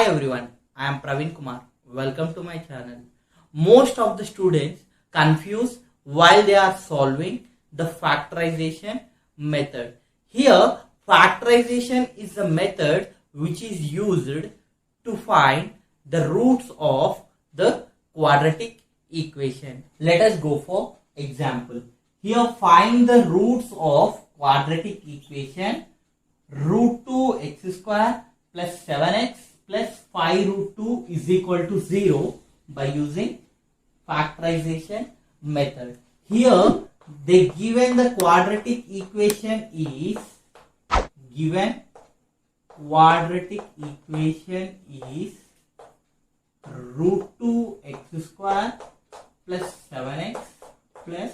everyone, I am Praveen Kumar. Welcome to my channel. Most of the students confuse while they are solving the factorization method. Here, factorization is the method which is used to find the roots of the quadratic equation. Let us go for example. Here, find the roots of quadratic equation root 2x square plus 7x plus 5 root 2 is equal to 0 by using factorization method. Here they given the quadratic equation is root 2x square plus 7x plus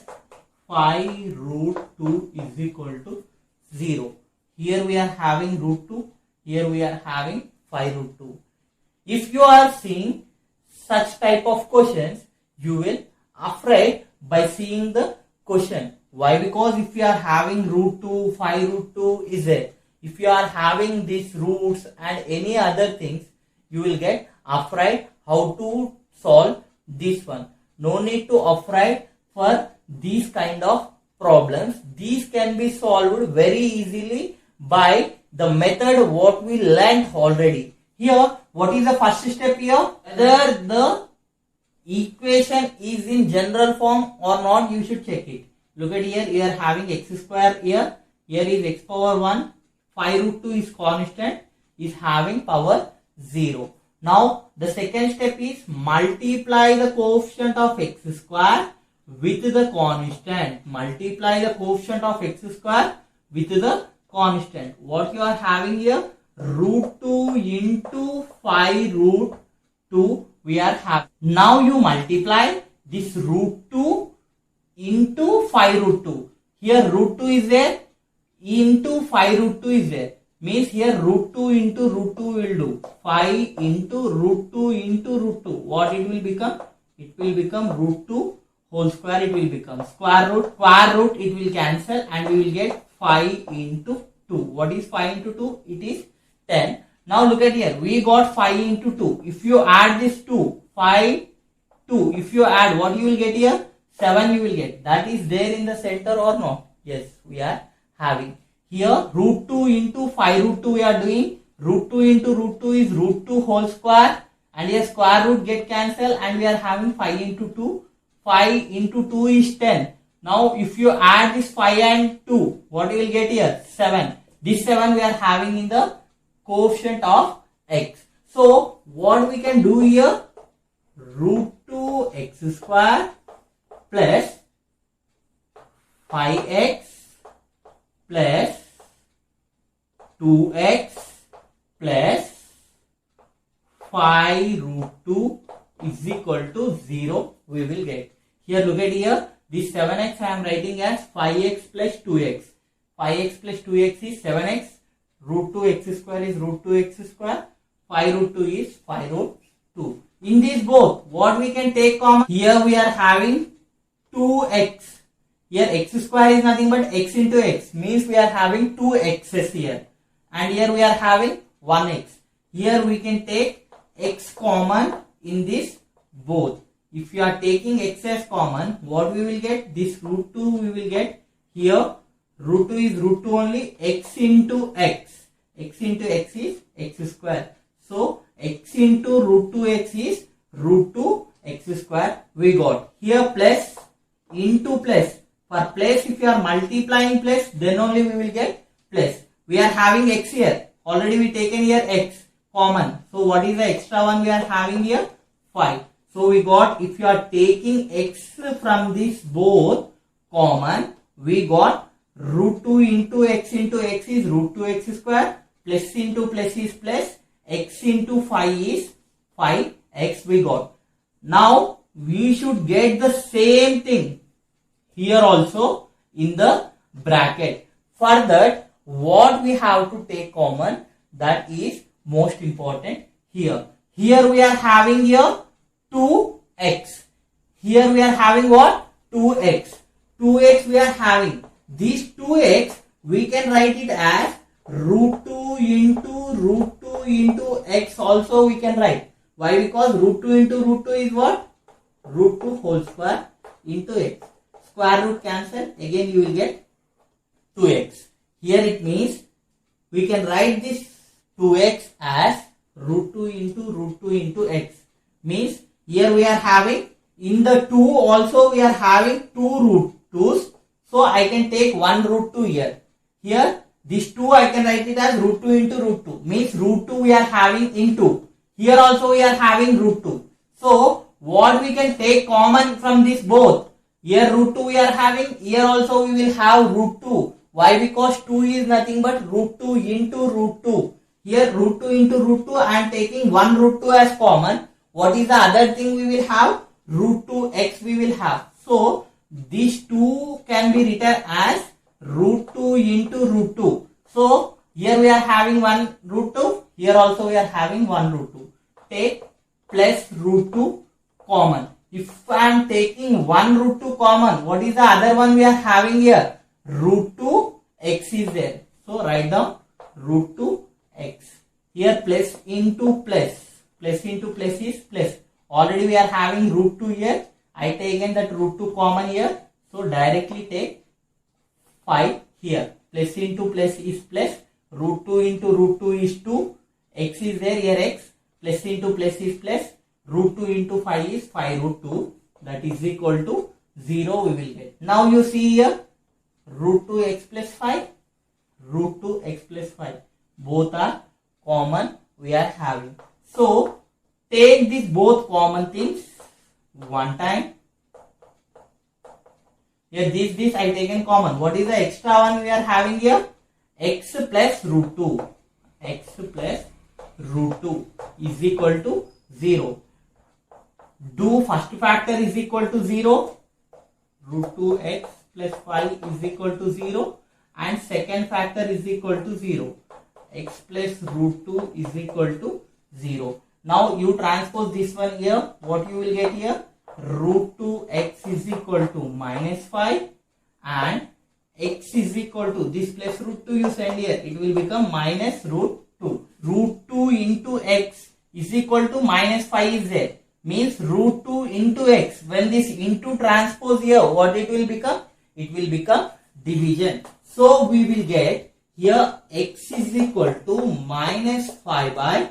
5 root 2 is equal to 0. Here we are having root 2, here we are having 5 root 2. If you are seeing such type of questions, you will afraid by seeing the question. Why? Because if you are having root 2, 5 root 2 is there. If you are having these roots and any other things, you will get afraid how to solve this one. No need to afraid for these kind of problems. These can be solved very easily by the method what we learned already. Here, what is the first step here? Whether the equation is in general form or not, you should check it. Look at here, you are having x square here. Here is x power 1. 5 root 2 is constant, is having power 0. Now, the second step is multiply the coefficient of x square with the constant. Multiply the coefficient of x square with the constant. What you are having here? Root 2 into 5 root 2 we are having. Now you multiply this root 2 into 5 root 2. Here root 2 is there, into 5 root 2 is there. Means here root 2 into root 2 will do. 5 into root 2 into root 2. What it will become? It will become root 2 whole square. It will become square root. Square root it will cancel and we will get 5 into 2. What is 5 into 2? It is 10. Now look at here. We got 5 into 2. If you add this 2, 5, 2. If you add, what you will get here? 7 you will get. That is there in the center or not? Yes, we are having. Here root 2 into 5 root 2 we are doing. Root 2 into root 2 is root 2 whole square. And here square root get cancelled and we are having 5 into 2. 5 into 2 is 10. Now if you add this 5 and 2, what you will get here? 7. This 7 we are having in the coefficient of x. So what we can do here? Root 2 x square plus 5x plus 2x plus 5 root 2 is equal to 0 we will get. Here look at here. This 7x I am writing as 5x plus 2x. 5x plus 2x is 7x. Root 2 x square is root 2 x square. 5 root 2 is 5 root 2. In these both, what we can take common? Here we are having 2x. Here x square is nothing but x into x. Means we are having 2 x's here. And here we are having 1x. Here we can take x common in this both. If you are taking x as common, what we will get? This root 2 we will get. Here root 2 is root 2 only. X into x. X into x is x square. So x into root 2x is root 2 x square we got. Here plus into plus. For plus if you are multiplying plus, then only we will get plus. We are having x here. Already we taken here x common. So what is the extra one we are having here? 5. So we got, if you are taking x from this both common, we got root 2 into x is root 2 x square. Plus into plus is plus. X into 5 is 5x we got. Now we should get the same thing here also in the bracket. For that, what we have to take common, that is most important here. Here we are having here 2x. Here we are having what? 2x. 2x we are having. This 2x we can write it as root 2 into x also we can write. Why? Because root 2 into root 2 is what? Root 2 whole square into x. Square root cancel. Again you will get 2x. Here it means we can write this 2x as root 2 into x. Means here we are having, in the 2 also we are having 2 root 2's. So I can take 1 root 2 here. Here this 2 I can write it as root 2 into root 2. Means root 2 we are having into. Here also we are having root 2. So what we can take common from this both? Here root 2 we are having. Here also we will have root 2. Why? Because 2 is nothing but root 2 into root 2. Here root 2 into root 2 I am taking 1 root 2 as common. What is the other thing we will have? Root 2x we will have. So these 2 can be written as root 2 into root 2. So here we are having 1 root 2. Here also we are having 1 root 2. Take plus root 2 common. If I am taking 1 root 2 common, what is the other one we are having here? Root 2 x is there. So write down root 2 x. Here plus into plus. Plus into plus is plus. Already we are having root 2 here. I taken that root 2 common here. So directly take 5 here. Plus into plus is plus. Root 2 into root 2 is 2. X is there, here x. Plus into plus is plus. Root 2 into 5 is 5 root 2. That is equal to 0 we will get. Now you see here. Root 2x plus 5. Root 2x plus 5. Both are common we are having. So take these both common things one time. Here this I taken common. What is the extra one we are having here? X plus root 2. X plus root 2 is equal to 0. Do first factor is equal to 0. Root 2x plus 5 is equal to 0. And second factor is equal to 0. X plus root 2 is equal to 0. Now you transpose this one here. What you will get here? Root 2x is equal to minus 5 and x is equal to this plus root 2 you send here. It will become minus root 2. Root 2 into x is equal to minus 5 is there. Means root 2 into x. When this into transpose here, what it will become? It will become division. So we will get here x is equal to minus 5 by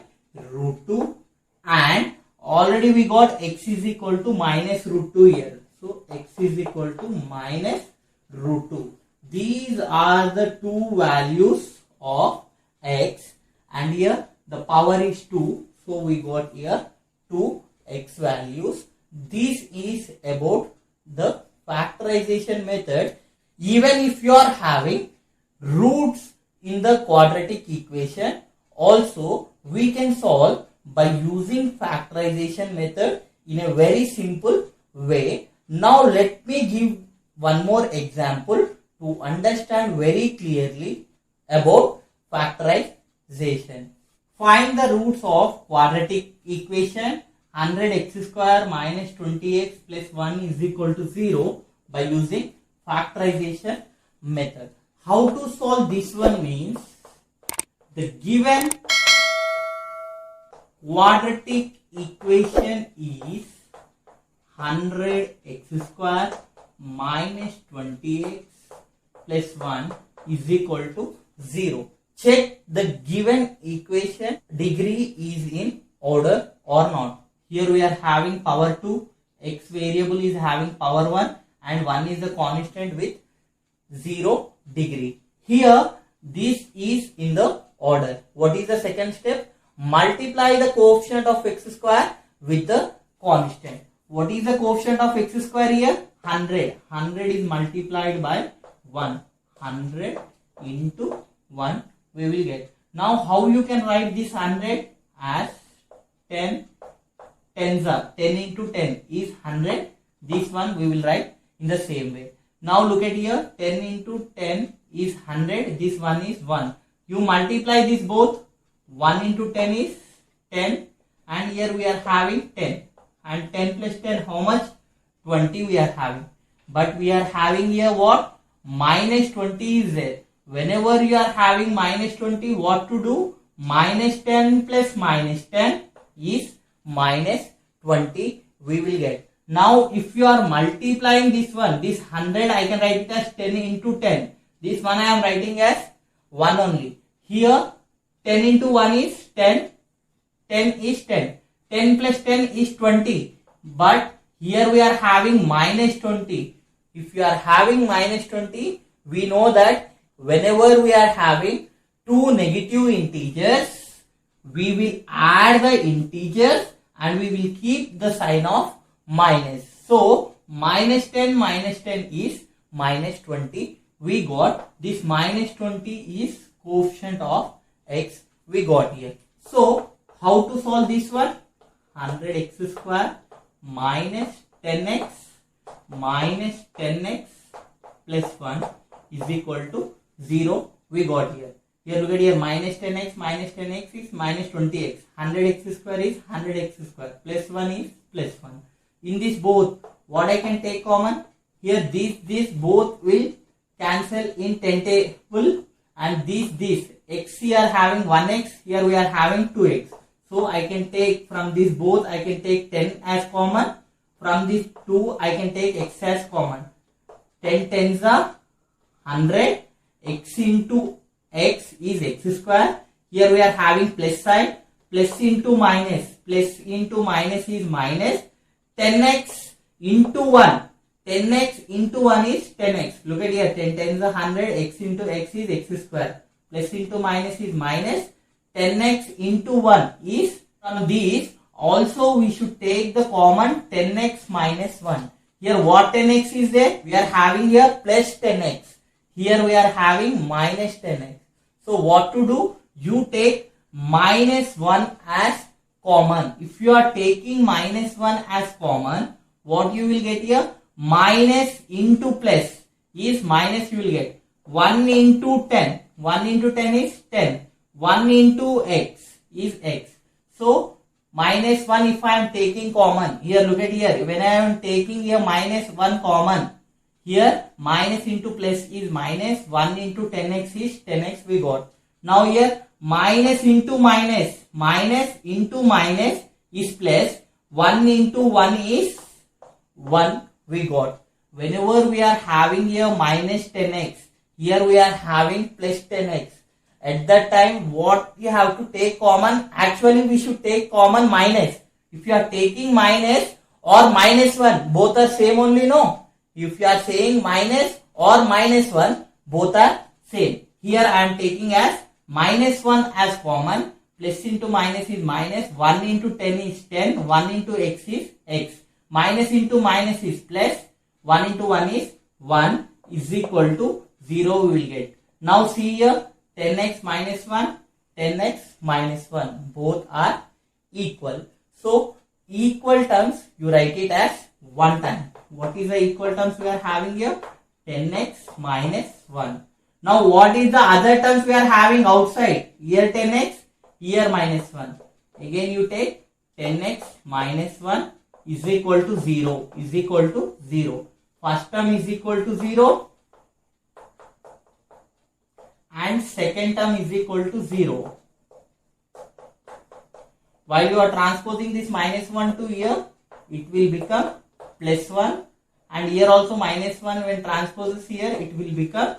root 2 and already we got x is equal to minus root 2 here. So x is equal to minus root 2. These are the two values of x and here the power is 2. So we got here 2 x values. This is about the factorization method. Even if you are having roots in the quadratic equation, also we can solve by using factorization method in a very simple way. Now let me give one more example to understand very clearly about factorization. Find the roots of quadratic equation 100x square minus 20x plus 1 is equal to 0 by using factorization method. How to solve this one means the given quadratic equation is 100x square minus 20x plus 1 is equal to 0. Check the given equation degree is in order or not. Here we are having power 2, x variable is having power 1 and 1 is the constant with 0 degree. Here this is in the order. What is the second step? Multiply the coefficient of x square with the constant. What is the coefficient of x square here? 100. 100 is multiplied by 1. 100 into 1 we will get. Now how you can write this 100 as 10 tens are 10 into 10 is 100. This one we will write in the same way. Now look at here, 10 into 10 is 100. This one is 1. You multiply this both. 1 into 10 is 10 and here we are having 10 and 10 plus 10 how much? 20 we are having. But we are having here what? Minus 20 is there. whenever you are having minus 20, what to do? Minus 10 plus minus 10 is minus 20 we will get. Now if you are multiplying this one, this 100 I can write it as 10 into 10. This one I am writing as 1 only. Here 10 into 1 is 10. 10 is 10. 10 plus 10 is 20. But here we are having minus 20. If you are having minus 20, we know that whenever we are having two negative integers, we will add the integers and we will keep the sign of minus. So minus 10 is minus 20. We got this minus 20 is coefficient of x we got here. So how to solve this one? 100x square minus 10x plus 1 is equal to 0 we got here. Here look at here, minus 10x is minus 20x. 100x square is 100x square. Plus 1 is plus 1. In this both, what I can take common? Here this both will cancel in 10 table, and this x here having 1x, here we are having 2x. So I can take from this both, I can take 10 as common. From this 2 I can take x as common. 10 tens are 100. X into x is x square. Here we are having plus sign. Plus into minus. Plus into minus is minus. 10x into 1. 10x into 1 is 10x. Look at here. 10 tens are 100. X into x is x square. Plus into minus is minus. 10x into 1 is, from these also we should take the common 10x minus 1. Here what 10x is there? We are having here plus 10x. Here we are having minus 10x. So what to do? You take minus 1 as common. If you are taking minus 1 as common, what you will get here? Minus into plus is minus, you will get 1 into 10. 1 into 10 is 10. 1 into x is x. So minus 1 if I am taking common, here look at here, when I am taking here minus 1 common, here minus into plus is minus, 1 into 10x is 10x we got. Now here minus into minus, minus into minus is plus, 1 into 1 is 1 we got. Whenever we are having here minus 10x, here we are having plus 10x. At that time, what you have to take common? Actually, we should take common minus. If you are taking minus or minus 1, both are same only, no? If you are saying minus or minus 1, both are same. Here I am taking as minus 1 as common. Plus into minus is minus. 1 into 10 is 10. 1 into x is x. Minus into minus is plus. 1 into 1 is 1 is equal to 0 we will get. Now see here. 10x minus 1, 10x minus 1, both are equal. So equal terms you write it as one time. What is the equal terms we are having here? 10x minus 1. Now what is the other terms we are having outside? Here 10x, here minus 1. Again you take 10x minus 1 is equal to 0, is equal to 0. First term is equal to 0. And second term is equal to 0. While you are transposing this minus 1 to here, it will become plus 1. And here also minus 1 when transposes here, it will become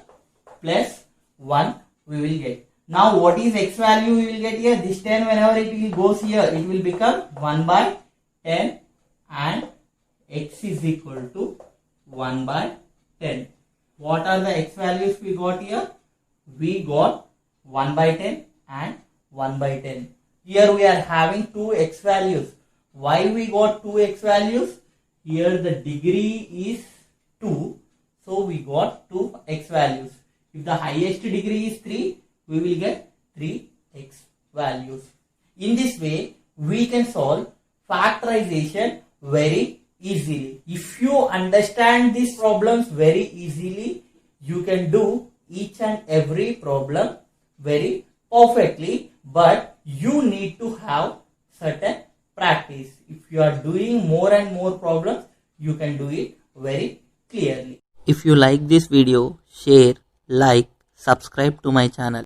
plus 1 we will get. Now what is x value we will get here? This 10 whenever it will goes here, it will become 1 by 10 and x is equal to 1 by 10. What are the x values we got here? We got 1 by 10 and 1 by 10. Here we are having two x values. Why we got two x values? Here the degree is 2. So we got two x values. If the highest degree is 3, we will get 3 x values. In this way, we can solve factorization very easily. If you understand these problems very easily, you can do each and every problem very perfectly, but you need to have certain practice. If you are doing more and more problems, you can do it very clearly. If you like this video, share, like, subscribe to my channel.